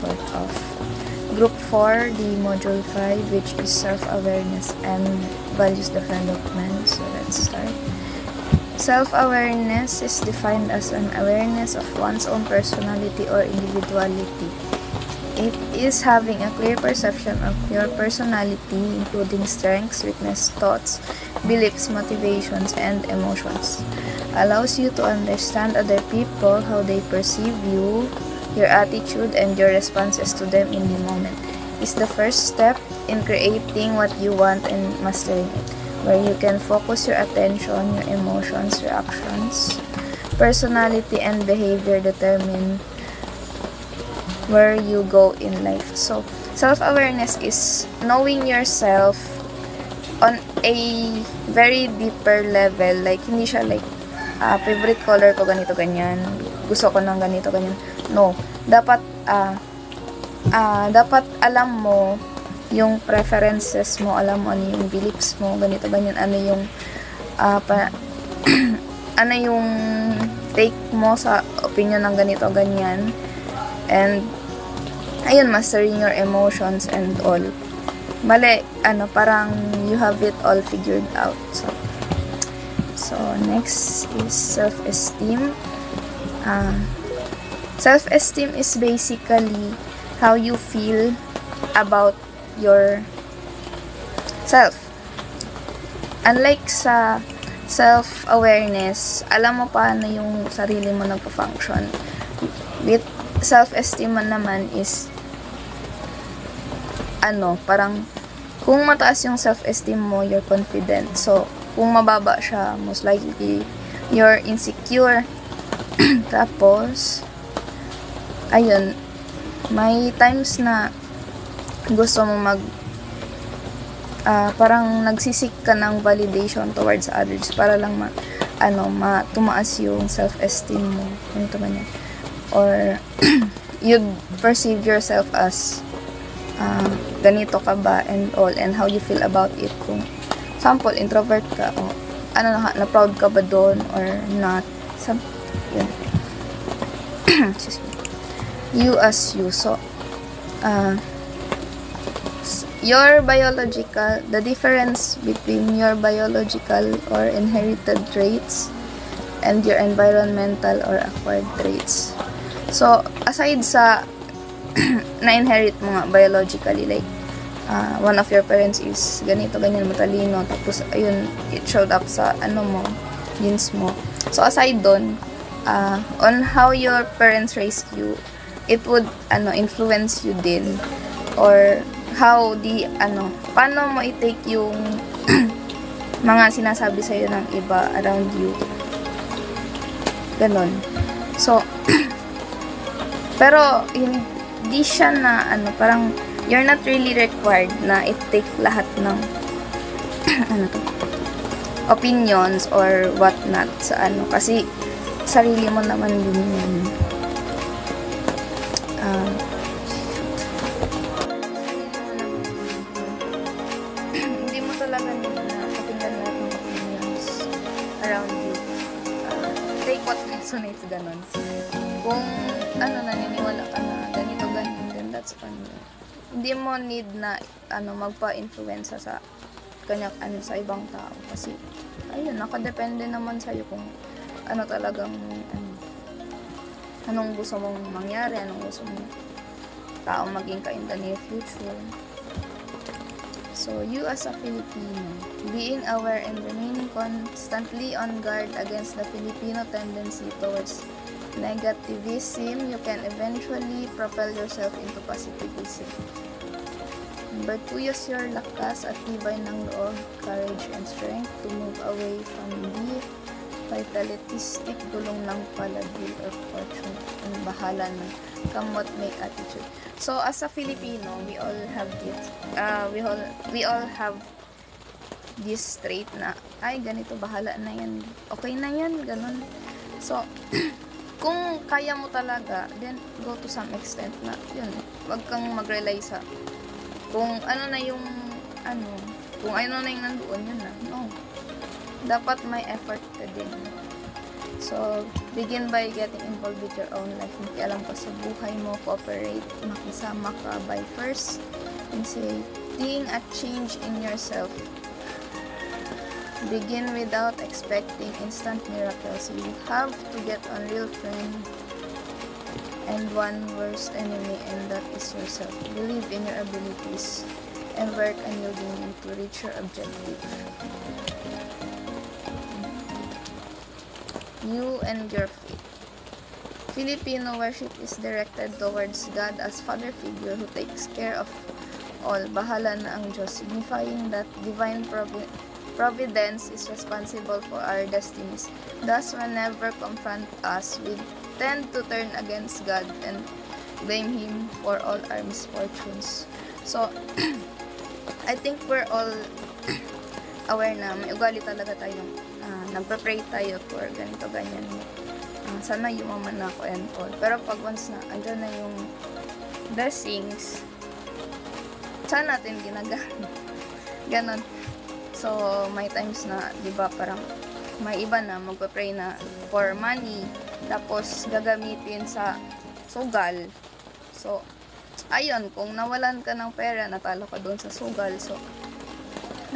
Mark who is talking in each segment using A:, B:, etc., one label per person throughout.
A: part of. Group 4, the Module 5, which is Self-Awareness and Values Development. So let's start. Self-awareness is defined as an awareness of one's own personality or individuality. It is having a clear perception of your personality, including strengths, weaknesses, thoughts, beliefs, motivations, and emotions. Allows you to understand other people, how they perceive you, your attitude, and your responses to them in the moment. Is the first step in creating what you want and mastering it, where you can focus your attention, your emotions, your actions. Personality and behavior determine where you go in life. So, self-awareness is knowing yourself on a very deeper level. Like, hindi siya like, favorite color ko, ganito, ganyan. Gusto ko ng ganito, ganyan. No. Dapat, dapat alam mo yung preferences mo, alam mo ano yung beliefs mo, ganito, ganyan. Ano yung, ano yung take mo sa opinion ng ganito, ganyan. And, ayun, mastering your emotions and all. Bale, parang you have it all figured out. So next is self-esteem. Self-esteem is basically how you feel about your self. Unlike sa self-awareness, alam mo paano yung sarili mo nagpo-function. With self-esteem naman is parang kung mataas yung self-esteem mo, you're confident. So, kung mababa siya, most likely you're insecure. Tapos, ayun, may times na gusto mo parang nagsisik ka ng validation towards others para lang tumaas yung self-esteem mo. Ganito ba niya? Or, you'd perceive yourself as ganito ka ba and all, and how you feel about it. Kung example, introvert ka, o na-proud ka ba doon or not. Yun. Excuse me. You as you. So, the difference between your biological or inherited traits and your environmental or acquired traits. So, aside sa na-inherit mo nga biologically, like, one of your parents is ganito, ganyan, matalino, tapos, ayun, it showed up sa, genes mo. So, aside dun, on how your parents raised you, it would, influence you din, or how paano mo i-take yung mga sinasabi sa'yo ng iba around you. Ganon. So, pero, hindi siya na, parang, you're not really required na i-take lahat ng, opinions or whatnot sa kasi, sarili mo naman din yun. Hindi mo talaga nila na pakinggan lahat ng opinions around you. Take what resonates, ganon. Kung, naniniwala ka na ganito, ganyan, then that's fine. Hindi mo need na, magpa-influence sa kanya, sa ibang tao. Kasi, ayun, nakadepende naman sa'yo kung, talagang, anong gusto mong mangyari, anong gusto mong tao maging ka in the near future. So, you as a Filipino, being aware and remaining constantly on guard against the Filipino tendency towards negativism, you can eventually propel yourself into positivism. Number 2, use your lakas at tibay ng loob, courage, and strength to move away from the fatalistic gulong ng palagil or fortune and bahala ng kamot may attitude. So, as a Filipino, we all have this, we all have this trait na, ay, ganito, bahala na yan, okay na yan, ganun. So, kung kaya mo talaga, then go to some extent na, yun, wag kang mag-rely sa, kung ano na yung, kung ano na yung nandoon, yun na, no. Dapat may effort ka din. So, begin by getting involved with your own life. Makialam ka sa buhay mo, cooperate, makisama ka by first seeing a change in yourself. Begin without expecting instant miracles. You have to get a real friend and one worst enemy, and that is yourself. Believe in your abilities and work unyieldingly to reach your objective. You and your faith. Filipino worship is directed towards God as father figure who takes care of all. Bahala na ang Diyos, signifying that divine providence is responsible for our destinies. Thus, whenever confront us, we tend to turn against God and blame Him for all our misfortunes. So, I think we're all aware na may ugali talaga tayong nagpa-pray tayo for ganito, ganyan. Sana yumaman na ako and all. Pero pag once na andyan na yung blessings, sana natin ginagamit. Ganon. So, may times na, di ba, parang may iba na magpa-pray na for money, tapos gagamitin sa sugal. So, ayun, kung nawalan ka ng pera, natalo ka doon sa sugal. So,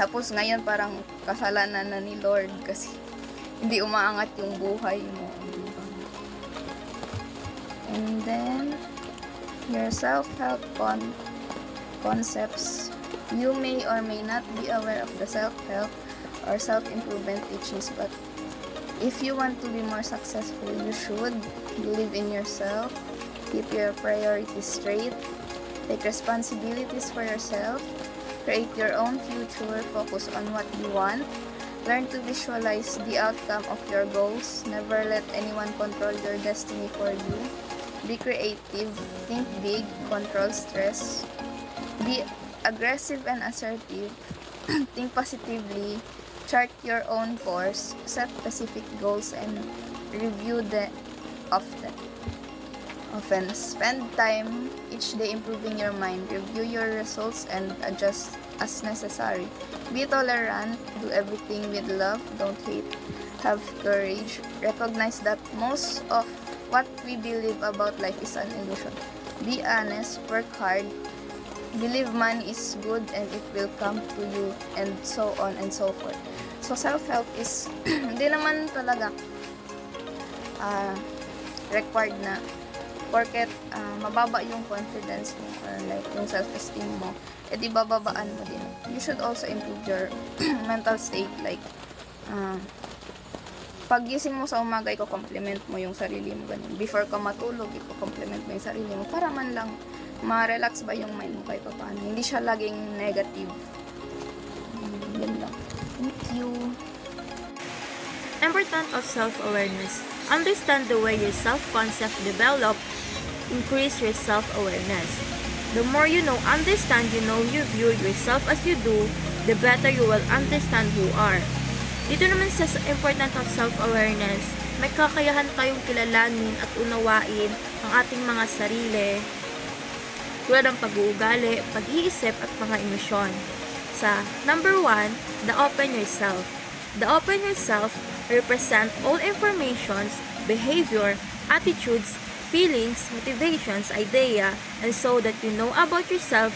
A: tapos ngayon parang kasalanan na ni Lord kasi hindi umaangat yung buhay mo. And then, your self-help concepts. You may or may not be aware of the self-help or self-improvement teachings, but if you want to be more successful, you should believe in yourself, keep your priorities straight, take responsibilities for yourself, create your own future, focus on what you want, learn to visualize the outcome of your goals, never let anyone control your destiny for you, be creative, think big, control stress, be aggressive and assertive, think positively, chart your own course, set specific goals, and review them often. Spend time each day improving your mind, review your results, and adjust as necessary. Be tolerant, do everything with love, don't hate, have courage, recognize that most of what we believe about life is an illusion. Be honest, work hard, believe money is good and it will come to you, and so on and so forth. So, self-help is hindi naman talaga required na porket mababa yung confidence mo or like yung self-esteem mo, edi bababaan mo din. You should also improve your mental state, like pag gising mo sa umaga, i-compliment mo yung sarili mo ganun. Before ka matulog, i-compliment mo yung sarili mo para man lang ma-relax ba yung mind mo kahit paano. Hindi siya laging negative. Yan lang. Thank you.
B: Importance of self-awareness. Understand the way your self-concept develop, increase your self-awareness. The more you know, understand, you view yourself as you do, the better you will understand who you are. Dito naman sa importance of self-awareness, may kakayahan tayong kilalanin at unawain ang ating mga sarili, tulad ng pag-uugali, pag-iisip at mga emosyon. Sa number 1, the open yourself. The open yourself represent all informations, behavior, attitudes, feelings, motivations, idea, and so that you know about yourself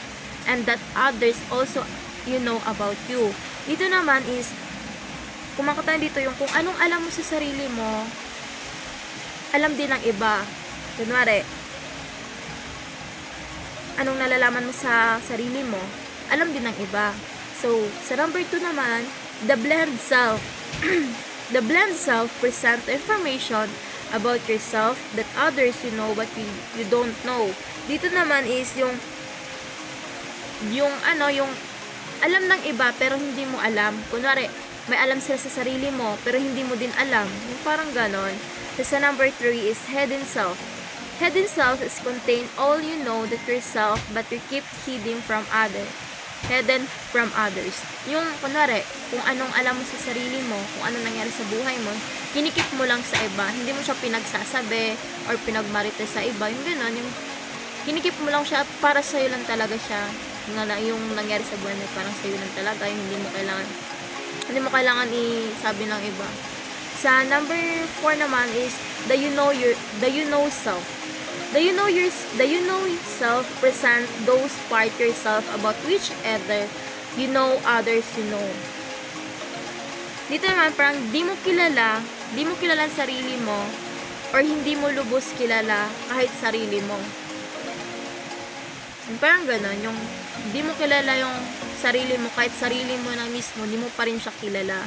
B: and that others also you know about you. Dito naman is, kumakatayin dito yung kung anong alam mo sa sarili mo, alam din ng iba. Kunwari, anong nalalaman mo sa sarili mo, alam din ng iba. So, sa number 2 naman, the blend self. The blend self present information about yourself that others you know but you don't know. Dito naman is yung alam ng iba pero hindi mo alam. Kunwari, may alam sila sa sarili mo pero hindi mo din alam. Yung parang ganon. So, sa number 3 is hidden self. Hidden self is contain all you know that yourself but you keep hidden from others. Hidden from others. Yung, kunwari, kung anong alam mo sa sarili mo, kung anong nangyari sa buhay mo, kinikip mo lang sa iba. Hindi mo siya pinagsasabi or pinagmarite sa iba. Yung gano'n, yung kinikip mo lang siya para sa'yo lang talaga siya. Yung nangyari sa buhay mo, parang sa'yo lang talaga. Yung hindi mo kailangan isabi ng iba. Sa number 4 naman is the you know self. The you know self present those part yourself about which other you know others you know. Dito naman parang di mo kilala ang sarili mo or hindi mo lubos kilala kahit sarili mo. Parang gano'n, yung di mo kilala yung sarili mo kahit sarili mo na mismo, di mo pa rin siya kilala.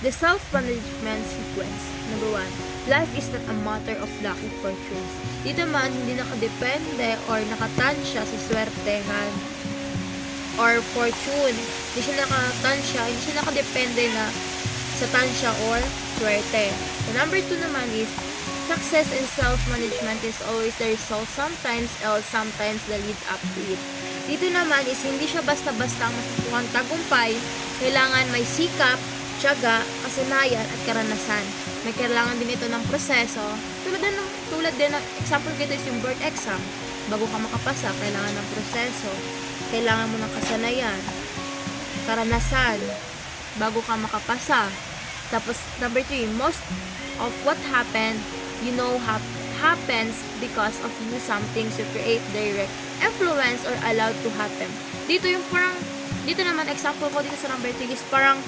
B: The self-management sequence. Number 1. Life is not a matter of luck and fortunes. Dito man, hindi nakadepende or nakatansya sa swertehan or fortune. Hindi siya nakadepende na sa tansya or swerte. The number 2 naman is success in self-management is always the result, sometimes else, sometimes the lead up to it. Dito naman is hindi siya basta-basta ang masusukan tagumpay. Kailangan may sikap, tiyaga, kasanayan, at karanasan. May kailangan din ito ng proseso. Tulad din ng example dito is yung board exam. Bago ka makapasa, kailangan ng proseso. Kailangan mo ng kasanayan, karanasan, bago ka makapasa. Tapos, number 3, most of what happened, happens because of you something to create direct influence or allowed to happen. Dito naman, example ko dito sa number 3 is parang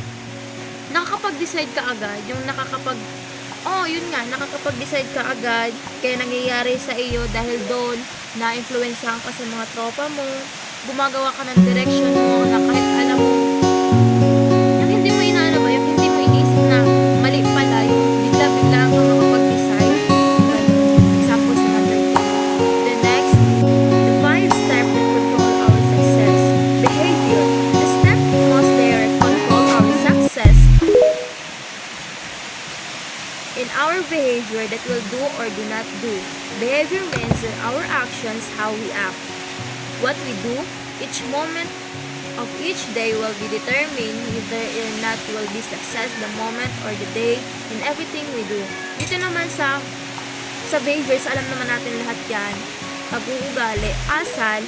B: nakakapag-decide ka agad, nakakapag-decide ka agad, kaya nangyayari sa iyo dahil doon, na-influensyahan ka sa mga tropa mo, gumagawa ka ng direction mo, na kahit alam mo, yung hindi mo iniisip na mali pala, yung bigla-bigla ka makapag-decide. Example sa number 2. The next, the 5 steps that control our success. Behavior. The step most direct control our success in our behavior that we'll do or do not do. Behavior means that our actions, how we act. What we do, each moment of each day will be determined whether or not will be success the moment or the day in everything we do. Dito naman sa behaviors, alam naman natin lahat yan. Pag-uugali, asal,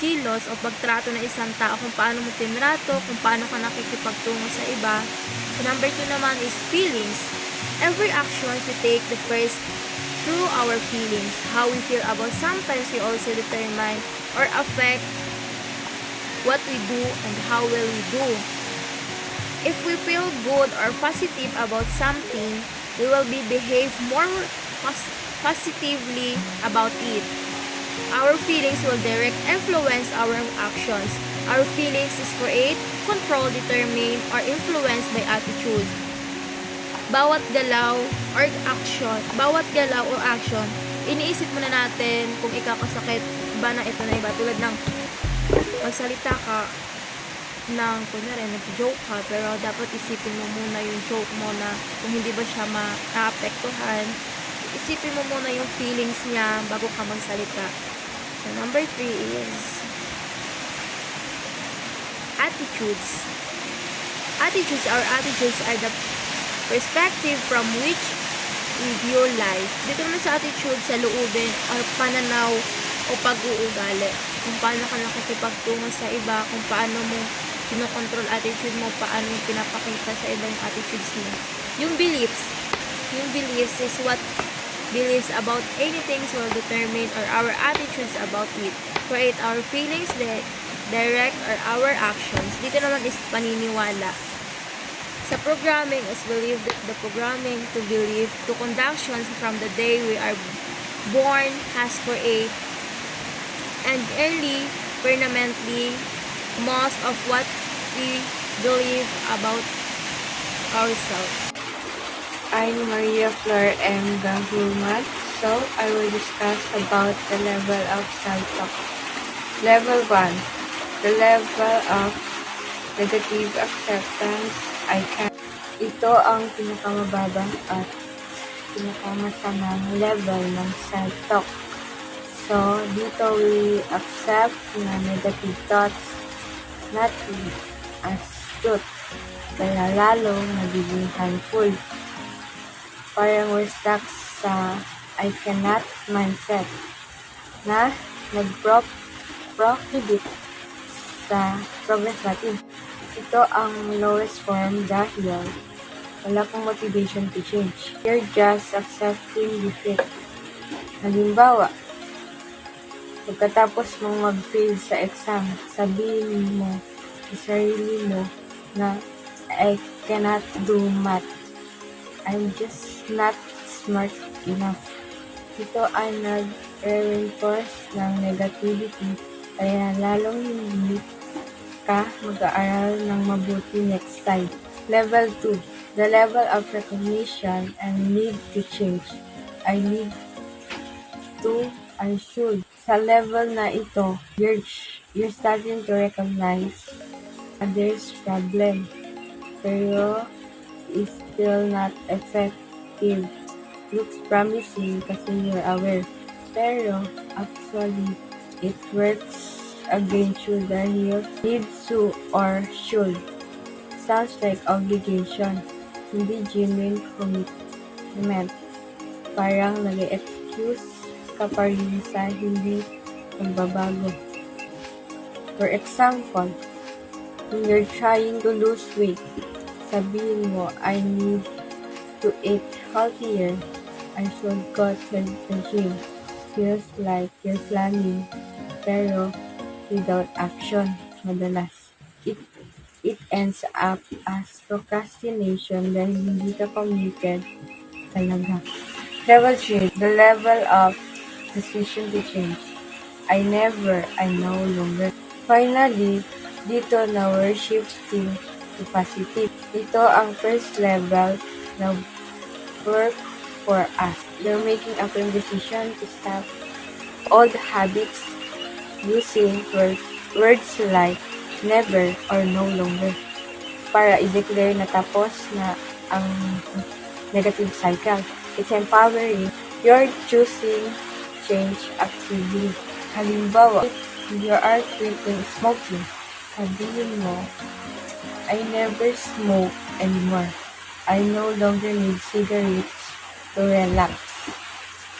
B: kilos o pagtrato ng isang tao, kung paano mo tinrato, kung paano ka nakikipagtungo sa iba. So, number 2 naman is feelings. Every actions we take the first through our feelings, how we feel about sometimes we also determine or affect what we do and how well we do. If we feel good or positive about something, we will behave more positively about it. Our feelings will direct influence our actions. Our feelings is create, control, determine, or influenced by attitude. Bawat galaw or action, iniisip muna natin kung ikakasakit ba na ito na iba. Tulad ng magsalita ka ng, kunyari, nag-joke ka, pero dapat isipin mo muna yung joke mo na kung hindi ba siya ma-apektuhan. Isipin mo muna yung feelings niya bago ka magsalita. So, number 3 is attitudes. Our attitudes are the perspective from which we view life. Dito naman sa attitude, sa loobin or pananaw o pag-uugali. Kung paano ka nakikipagtungo sa iba, kung paano mo kinokontrol attitude mo, paano yung pinapakita sa iba yung attitudes mo. Yung beliefs is what beliefs about anything will determine or our attitudes about it. Create our feelings, direct or our actions. Dito naman is paniniwala. Sa programming is believe that the programming to believe to conductions from the day we are born has create and early permanently most of what we believe about ourselves.
C: I'm Maria Flor M. Gahulman. So, I will discuss about the level of self-talk. Level 1. The level of negative acceptance. Ito ang pinakamababang at pinakamasamang level ng self-talk. So, dito we accept na negative thoughts not as truth, kaya lalong nagiging harmful. Parang we're stuck sa I cannot mindset na nag-prohibit sa progress natin. Ito ang lowest form dahil wala kang motivation to change. You're just accepting defeat. Halimbawa, pagkatapos mong mag-fail sa exam, sabihin mo sa sarili mo na I cannot do math. I'm just not smart enough. Ito ay nag-reinforce ng negativity kaya lalong hindi ka mag-aaral ng mabuti next time. Level 2. The level of recognition and need to change. I need to, I should. Sa level na ito, you're starting to recognize others' problem, pero is still not effective. Looks promising kasi you're aware, pero actually, it works against you dahil need to or should. Sounds like obligation, hindi genuine commitment. Parang nag-excuse ka pa rin sa hindi pagbabago. For example, when you're trying to lose weight, sabihin mo, I need to eat healthier. I should go to the gym. Feels like you're planning, pero without action, madalas. It ends up as procrastination dahil hindi ka committed talaga. Level 3, the level of decision to change. I never, I no longer. Finally, dito na we're shifting to positive. Ito ang first level na work for us. You're making a firm decision to stop old habits using words like never or no longer para i-declare na tapos na ang negative cycle. It's empowering. You're choosing change actively. Halimbawa, if you are quitting smoking, sabihin mo, I never smoke anymore. I no longer need cigarettes to relax.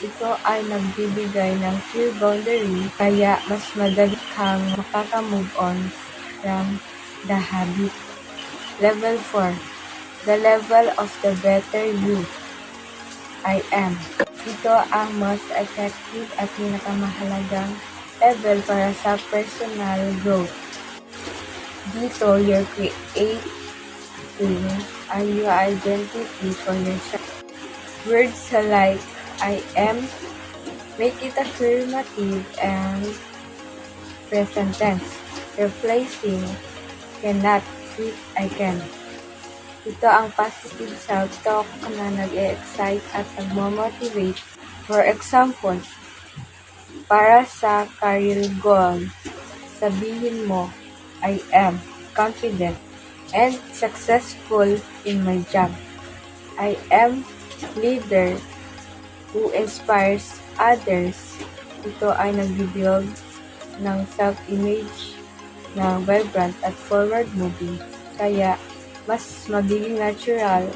C: Ito ay nagbibigay ng clear boundary kaya mas madali kang makaka-move on from the habit. Level 4. The level of the better you. I am. Ito ang most effective at pinakamahalagang level para sa personal growth. Dito, you're creating a new identity for yourself. Words like I am make it affirmative and present tense, replacing cannot with I can. Ito ang positive self-talk na nag-excite at nag-motivate. For example, para sa career goal, sabihin mo, I am confident and successful in my job. I am leader who inspires others. Ito ay nag-build ng self-image na vibrant at forward-moving. Kaya, mas magiging natural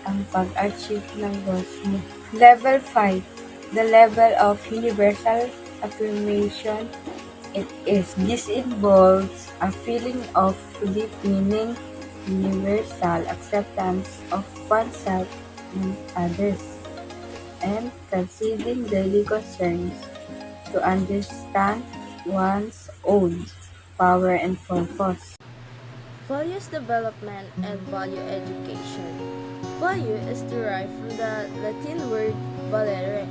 C: ang pag-achieve ng goals mo. Level 5. The level of universal affirmation. This involves a feeling of deep meaning, universal acceptance of oneself and others, and conceding daily concerns to understand one's own power and purpose.
B: Values development and value education. Value is derived from the Latin word valere,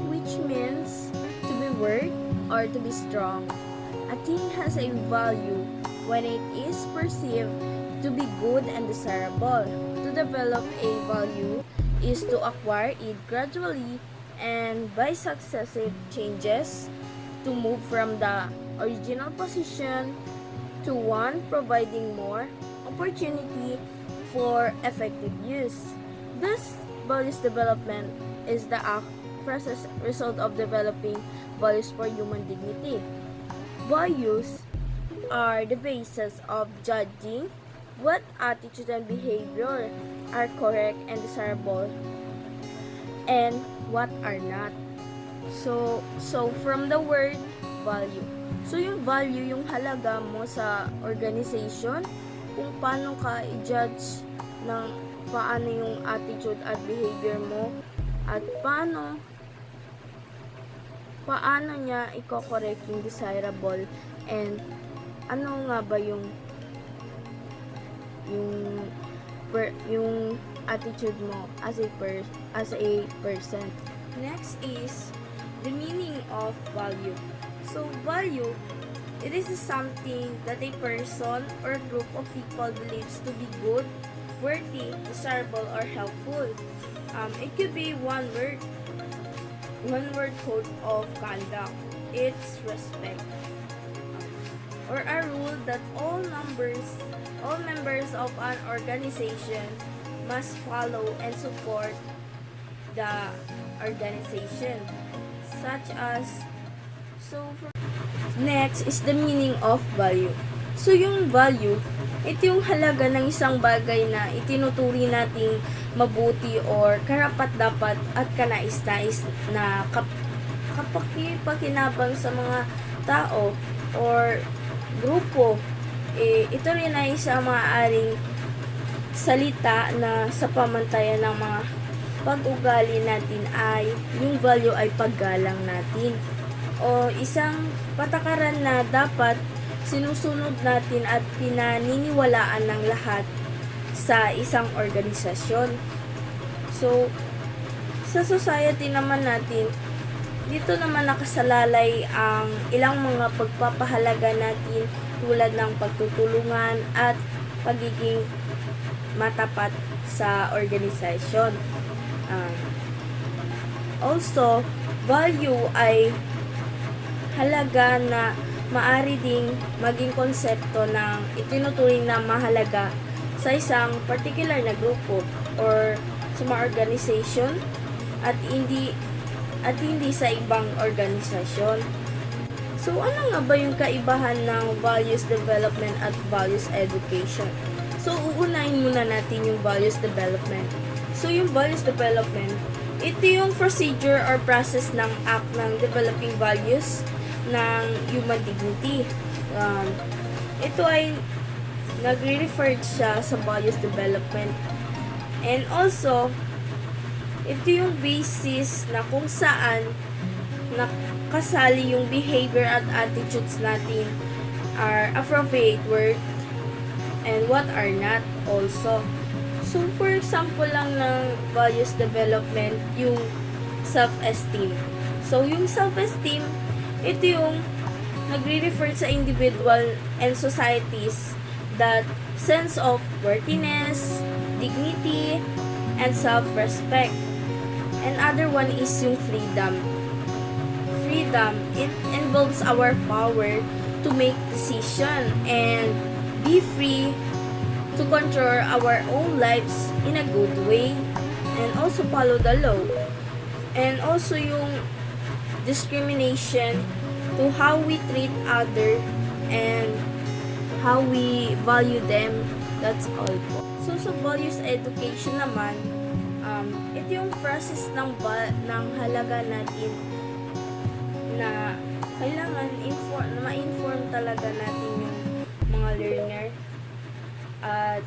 B: which means to be worth or to be strong. A thing has a value when it is perceived to be good and desirable. To develop a value is to acquire it gradually and by successive changes to move from the original position to one providing more opportunity for effective use. This values development is the process result of developing values for human dignity. Values are the basis of judging what attitude and behavior are correct and desirable and what are not. So from the word value, So, yung value, yung halaga mo sa organization, kung paano ka i-judge ng paano yung attitude at behavior mo, at paano niya i-correct yung desirable, and ano nga ba yung attitude mo as a person. Next is the meaning of value. So, value, it is something that a person or group of people believes to be good, worthy, desirable, or helpful. It could be one word code of conduct. It's respect. Or a rule that all members of an organization must follow and support the organization. Such as, next is the meaning of value. So, yung value, ito yung halaga ng isang bagay na itinuturi nating mabuti or karapat-dapat at kanais-nais na kapakipakinabang sa mga tao or grupo. Ito rin ay isang maaaring salita na sa pamantayan ng mga pag-ugali natin ay yung value ay paggalang natin o isang patakaran na dapat sinusunod natin at pinaniniwalaan ng lahat sa isang organisasyon. So, sa society naman natin, dito naman nakasalalay ang ilang mga pagpapahalaga natin tulad ng pagtutulungan at pagiging matapat sa organisasyon. Also, value ay halaga na maari ding maging konsepto ng itinuturing na mahalaga sa isang particular na grupo or sa mga organization at hindi sa ibang organisasyon. So, ano nga ba yung kaibahan ng values development at values education? So, uunahin muna natin yung values development. So, yung values development, ito yung procedure or process ng act ng developing values ng human dignity. Ito ay nagre-refer siya sa values development. And also, ito yung basis na kung saan nakasali yung behavior at attitudes natin are appropriate worth and what are not also. So, for example lang ng values development, yung self-esteem. So, yung self-esteem, ito yung nagre-refer sa individual and societies that sense of worthiness, dignity, and self-respect. And other one is yung freedom. Freedom, it involves our power to make decision and be free to control our own lives in a good way and also follow the law. And also yung discrimination to how we treat other and how we value them. That's all po. So sa values education naman, ito yung process ng halaga natin na kailangan na ma-inform talaga natin yung mga learner at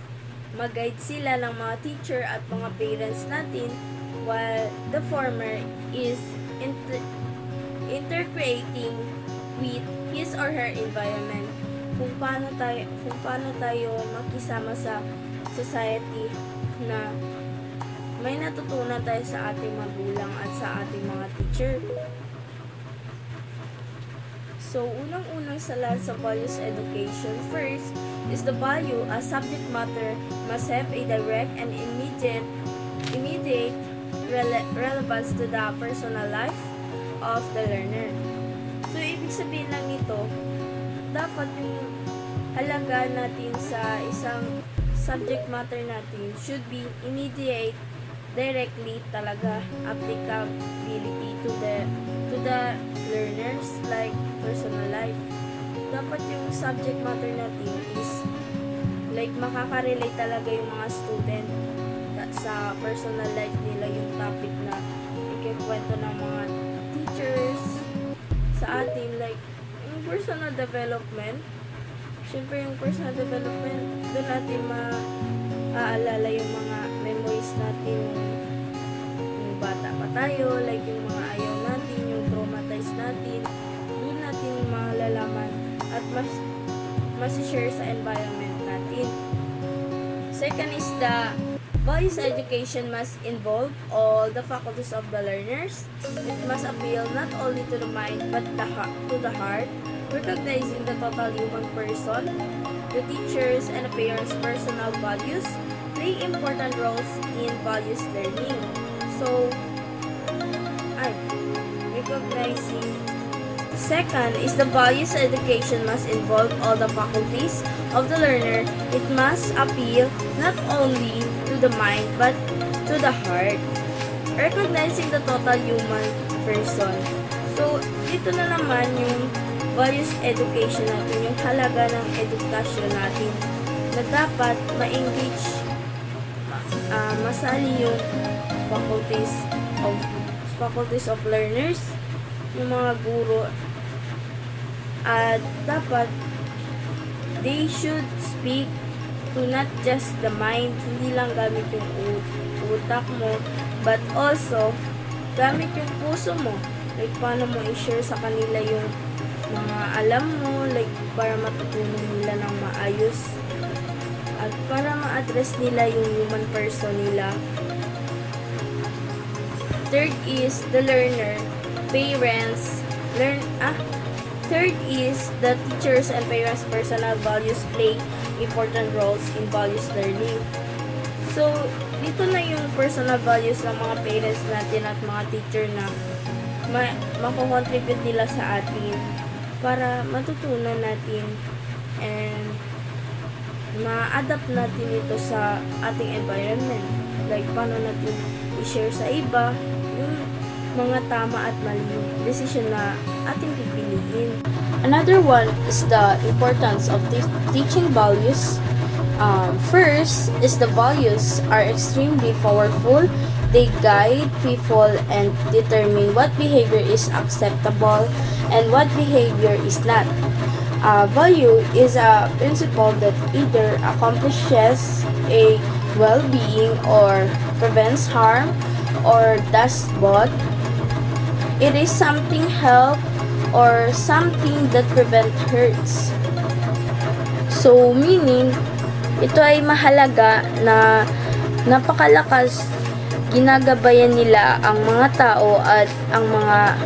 B: mag-guide sila ng mga teacher at mga parents natin while the former is intercreating with his or her environment kung paano tayo makisama sa society na may natutunan tayo sa ating magulang at sa ating mga teacher. So, unang-unang sa lahat sa values education, first is the value as subject matter must have a direct and immediate relevance to the personal life of the learner. So, ibig sabihin lang nito, dapat yung halaga natin sa isang subject matter natin should be immediate, directly talaga applicability to the learners like personal life. Dapat yung subject matter natin is like makaka-relate talaga yung mga student sa personal life nila, yung topic na ikikwento ng mga teachers sa atin, like personal development, syempre yung personal development, doon natin maaalala yung mga memories natin yung bata pa tayo, like yung mga ayaw natin, yung traumatized natin, doon natin malalaman at mas-share sa environment natin. Second is the values education must involve all the faculties of the learners. It must appeal not only to the mind but to the heart, recognizing the total human person. The teachers and the parents' personal values play important roles in values learning. So, recognizing. Second is the values education must involve all the faculties of the learner. It must appeal not only to the mind but to the heart, recognizing the total human person. So, dito na naman yung values education natin, yung halaga ng edukasyon natin na dapat ma-engage, masali yung faculties of learners, yung mga guro, at dapat they should speak to not just the mind, hindi lang gamit yung utak mo, but also gamit yung puso mo, like paano mo i-share sa kanila yung mga alam mo, like para matutunan nila ng maayos at para ma-address nila yung human person nila. Third is the learner, parents, Third is the teachers and parents' personal values play important roles in values learning. So, dito na yung personal values ng mga parents natin at mga teacher na mako-contribute nila sa atin para matutunan natin and ma-adapt natin ito sa ating environment. Like, paano natin i-share sa iba yung mga tama at mali decision na ating pipiliin. Another one is the importance of teaching values. First is the values are extremely powerful. They guide people and determine what behavior is acceptable and what behavior is not. Value is a principle that either accomplishes a well-being or prevents harm or does both. It is something help or something that prevent hurts. So, meaning, ito ay mahalaga na napakalakas ginagabayan nila ang mga tao at ang mga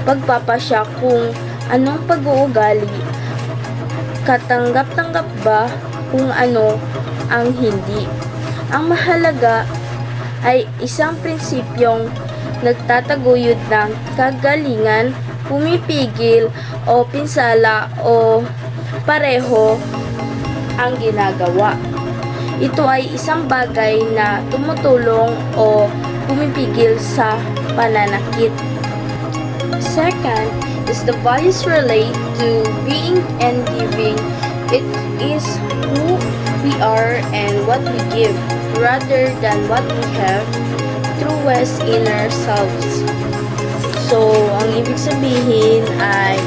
B: pagpapasya kung anong pag-uugali, katanggap-tanggap ba kung ano ang hindi. Ang mahalaga ay isang prinsipyong nagtataguyod ng kagalingan, pumipigil o pinsala o pareho ang ginagawa. Ito ay isang bagay na tumutulong o pumipigil sa pananakit. Second is the values relate to being and giving. It is who we are and what we give rather than what we have truest inner selves. So, ang ibig sabihin ay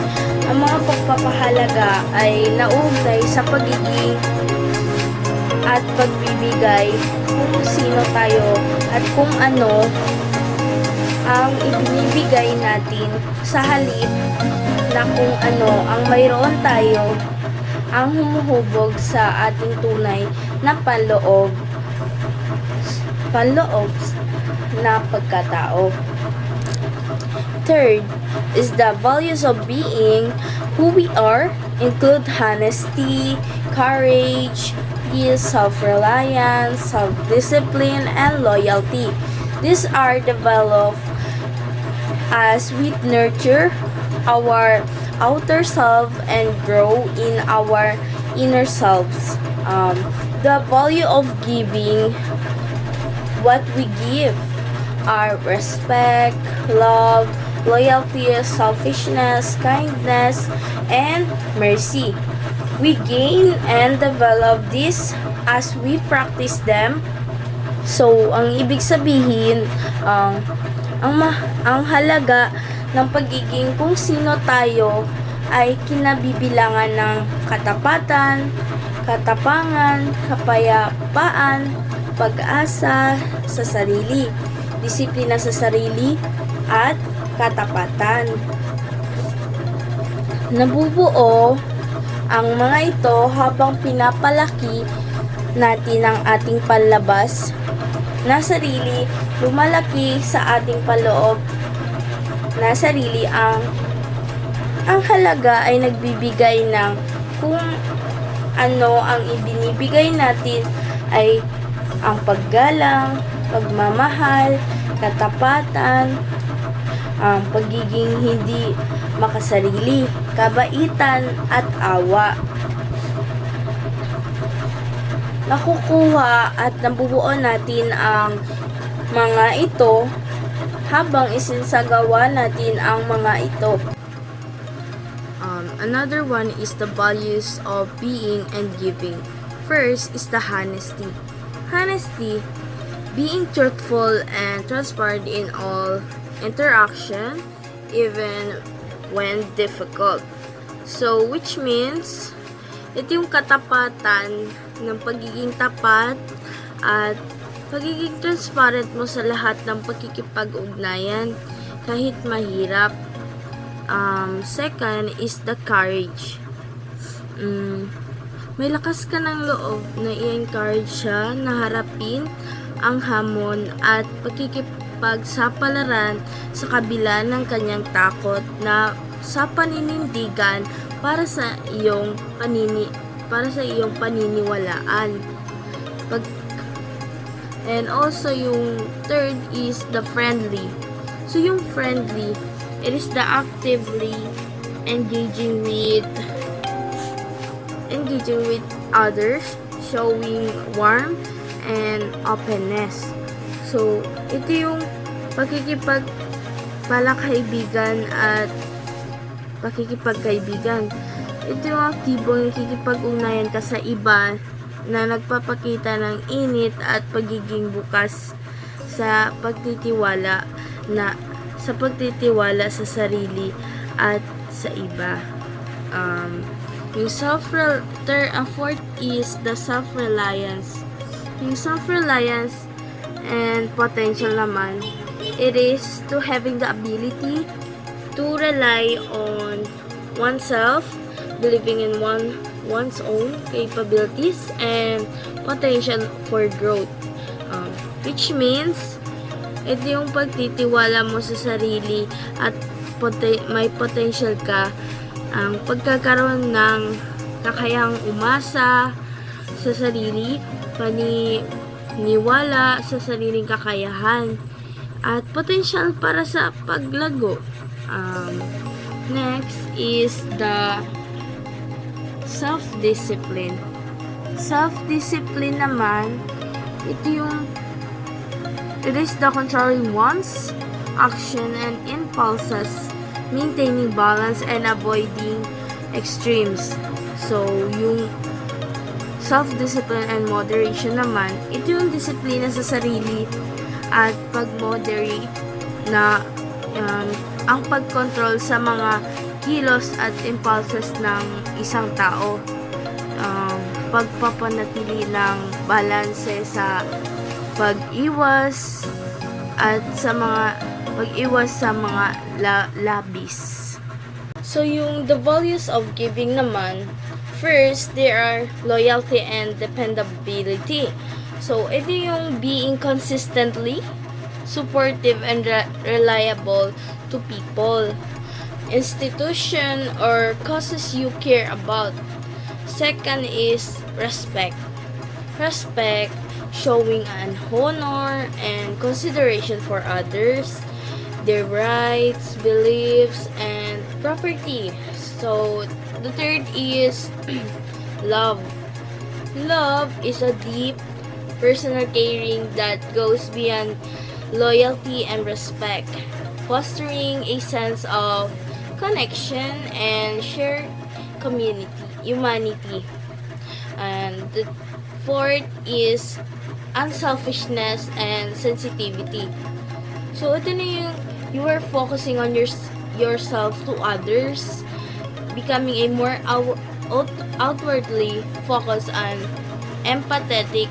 B: ang mga pagpapahalaga ay nauugnay sa pagiging at pagbibigay kung sino tayo at kung ano ang ibinibigay natin sa halip na kung ano ang mayroon tayo ang humuhubog sa ating tunay na panloob na pagkatao. Third is the values of being who we are include honesty, courage, peace, self-reliance, self-discipline, and loyalty. These are developed as we nurture our outer self and grow in our inner selves. The value of giving, what we give are respect, love, loyalty, selfishness, kindness, and mercy. We gain and develop this as we practice them. So, ang ibig sabihin, ang halaga ng pagiging kung sino tayo ay kinabibilangan ng katapatan, katapangan, kapayapaan, pag-asa sa sarili, disiplina sa sarili, at katapatan. Nabubuo ang mga ito habang pinapalaki natin ang ating panlabas na sarili, lumalaki sa ating paloob na sarili. Ang halaga ay nagbibigay ng kung ano ang ibinibigay natin ay ang paggalang, pagmamahal, katapatan, ang pagiging hindi makasarili, kabaitan at awa. Nakukuha at nabubuo natin ang mga ito habang isinsagawa natin ang mga ito. Another one is the values of being and giving. First is the honesty. Honesty, being truthful and transparent in all interaction, even when difficult. So, which means, ito yung katapatan ng pagiging tapat at pagiging transparent mo sa lahat ng pagkikipag-ugnayan kahit mahirap. Second is the courage. May lakas ka ng loob na i-encourage siya na harapin ang hamon at pagkikipagsapalaran sa kabila ng kanyang takot na sa paninindigan para sa iyong paniniwalaan. And also yung third is the friendly. So yung friendly, it is the actively engaging with others, showing warmth and openness. So ito yung pakikipagpalakaibigan at pakikipagkaibigan. Ito yung aktibong nakikipag-ugnayan ka sa iba na nagpapakita ng init at pagiging bukas sa pagtitiwala sa sarili at sa iba. Yung fourth is the self-reliance. Yung self-reliance and potential naman, it is to having the ability to rely on oneself, believing in one's own capabilities and potential for growth. Which means, ito yung pagtitiwala mo sa sarili at may potential ka, ang pagkakaroon ng kakayahang umasa sa sarili, paniniwala sa sariling kakayahan, at potential para sa paglago. Next is the self-discipline. Self-discipline naman, it is the controlling one's action and impulses, maintaining balance and avoiding extremes. So, yung self-discipline and moderation naman, ito yung disiplina sa sarili at pag-moderate na ang pag-control sa mga kilos at impulses ng isang tao. Pagpapanatili ng balanse sa pag-iwas sa mga labis. So yung the values of giving naman, first there are loyalty and dependability. So ito yung being consistently supportive and reliable to people, institution or causes you care about. Second is respect. Respect, showing an honor and consideration for others, their rights, beliefs, and property. So, the third is love. Love is a deep, personal caring that goes beyond loyalty and respect, fostering a sense of connection and shared humanity. And the fourth is unselfishness and sensitivity. So ito na yung you are focusing on yourself to others becoming a more outwardly focused and empathetic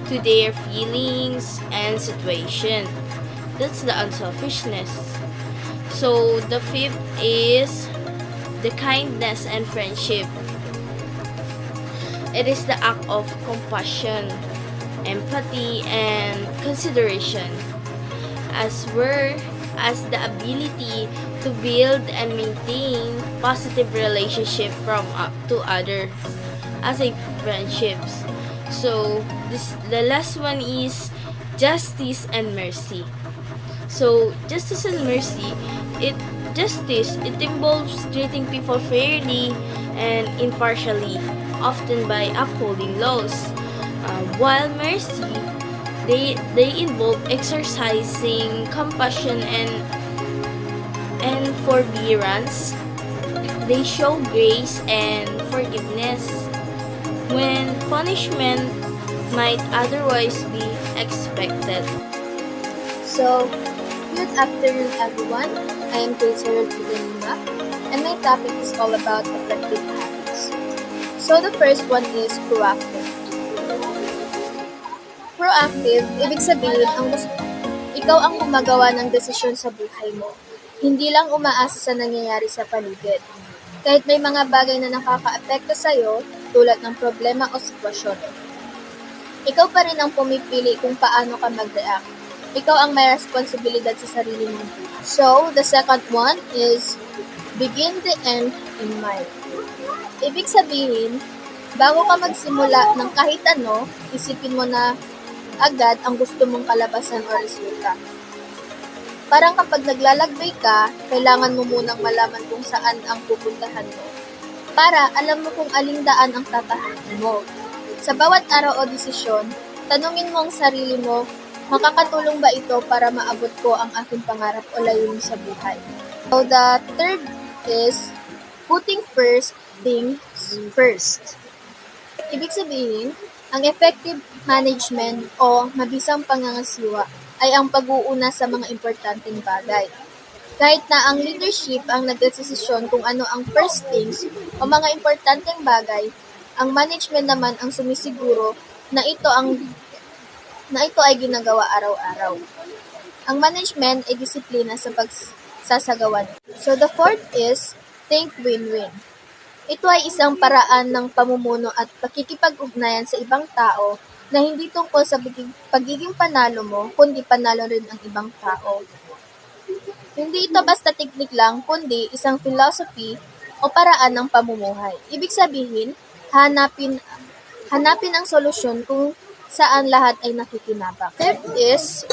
B: to their feelings and situation. That's the unselfishness. So the fifth is the kindness and friendship. It is the act of compassion, empathy, and consideration, as well as the ability to build and maintain positive relationship to others as a friendships. So the last one is justice and mercy. So justice and mercy, it involves treating people fairly and impartially, often by upholding laws. While mercy, they involve exercising compassion and forbearance. They show grace and forgiveness when punishment might otherwise be expected.
D: So, good afternoon everyone. I am Quasar Lima, and my topic is all about effective habits. So, the first one is proactive. Proactive, ibig sabihin, ikaw ang gumagawa ng desisyon sa buhay mo. Hindi lang umaasa sa nangyayari sa paligid. Kahit may mga bagay na nakaka-apekto sa'yo, tulad ng problema o sitwasyon. Ikaw pa rin ang pumipili kung paano ka mag-react. Ikaw ang may responsibilidad sa sarili mong buhay. So, the second one is begin the end in mind. Ibig sabihin, bago ka magsimula ng kahit ano, isipin mo na agad ang gusto mong kalabasan o resulta. Parang kapag naglalagbay ka, kailangan mo munang malaman kung saan ang pupuntahan mo. Para alam mo kung aling daan ang tatahakin mo. Sa bawat araw o desisyon, tanungin mo ang sarili mo, makakatulong ba ito para maabot ko ang aking pangarap o layunin sa buhay? So the third is putting first things first. Ibig sabihin, ang effective management o mabisang pangangasiwa ay ang pag-uuna sa mga importanteng bagay. Kahit na ang leadership ang nagdesisyon kung ano ang first things o mga importanteng bagay, ang management naman ang sumisiguro na ito ay ginagawa araw-araw. Ang management ay disiplina sa pagsasagawa. So the fourth is think win-win. Ito ay isang paraan ng pamumuno at pakikipag-ugnayan sa ibang tao na hindi tungkol sa pagiging panalo mo, kundi panalo rin ang ibang tao. Hindi ito basta teknik lang, kundi isang philosophy o paraan ng pamumuhay. Ibig sabihin, hanapin ang solusyon kung saan lahat ay nakikinabang. Fifth is,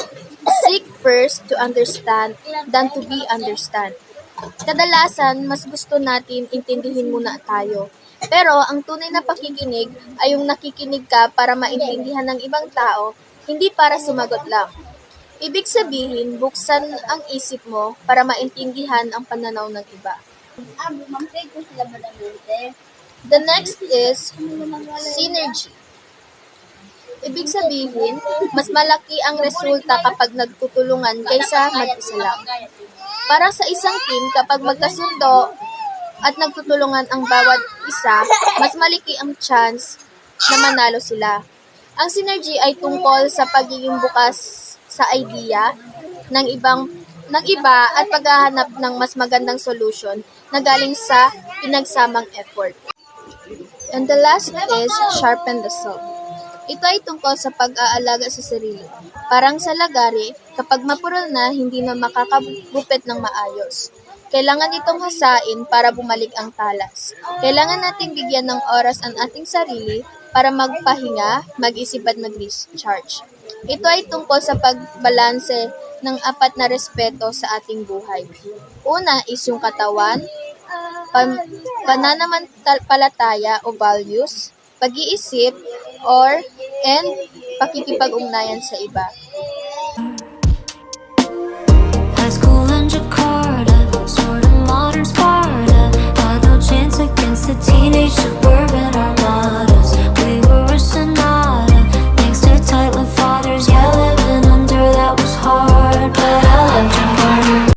D: seek first to understand than to be understand. Kadalasan, mas gusto natin intindihin muna tayo. Pero ang tunay na pakikinig ay yung nakikinig ka para maintindihan ng ibang tao, hindi para sumagot lang. Ibig sabihin, buksan ang isip mo para maintindihan ang pananaw ng iba. The next is synergy. Ibig sabihin, mas malaki ang resulta kapag nagtutulungan kaysa mag-isa lang. Para sa isang team, kapag magkasundo at nagtutulungan ang bawat isa, mas malaki ang chance na manalo sila. Ang synergy ay tungkol sa pagiging bukas sa idea ng iba at paghahanap ng mas magandang solusyon na galing sa pinagsamang effort. And the last is sharpen the saw. Ito ay tungkol sa pag-aalaga sa sarili. Parang sa lagari, kapag mapurol na, hindi na makakagupit ng maayos. Kailangan itong hasain para bumalik ang talas. Kailangan nating bigyan ng oras ang ating sarili para magpahinga, mag-isip at mag-recharge. Ito ay tungkol sa pagbalanse ng 4 na respeto sa ating buhay. Una is yung katawan, pananampalataya o values, pag-iisip, and pakikipag-ugnayan sa iba.